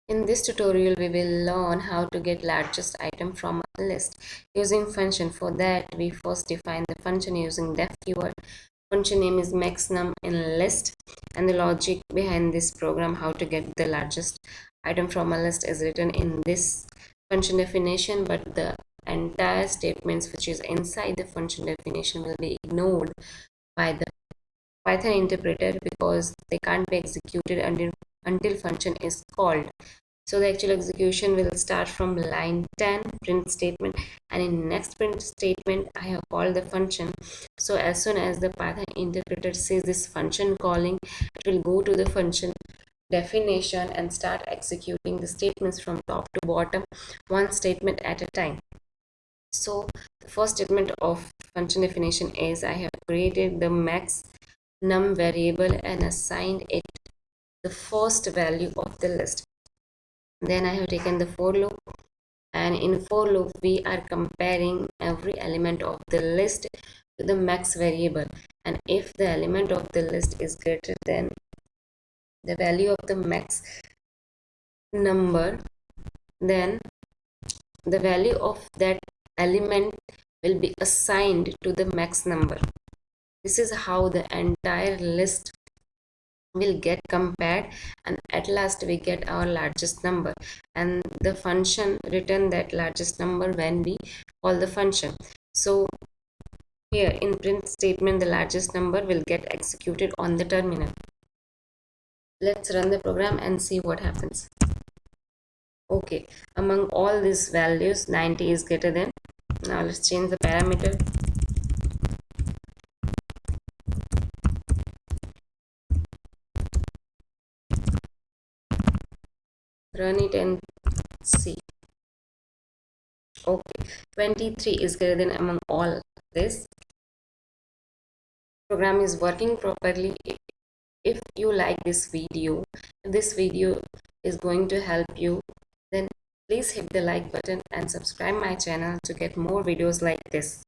In this tutorial, we will learn how to get largest item from a list using function. For that, we first define the function using def keyword. Function name is maxnum in list, and the logic behind this program, how to get the largest item from a list, is written in this function definition, but the entire statements which is inside the function definition will be ignored by the Python interpreter because they can't be executed until function is called. So the actual execution will start from line 10 print statement, and in next print statement I have called the function. So as soon as the Python interpreter sees this function calling, it will go to the function definition and start executing the statements from top to bottom, one statement at a time. So the first statement of function definition is I have created the max num variable and assigned it the first value of the list. Then I have taken the for loop, and in for loop we are comparing every element of the list to the max variable, and if the element of the list is greater than the value of the max number, then the value of that element will be assigned to the max number. This is how the entire list will get compared, and at last we get our largest number, and the function return that largest number when we call the function. So here in print statement, the largest number will get executed on the terminal. Let's run the program and see what happens. Okay, among all these values 90 is greater than. Now let's change the parameter. Run it and see. Okay, 23 is greater than among all this. Program is working properly. If you like this video, if this video is going to help you, then please hit the like button and subscribe my channel to get more videos like this.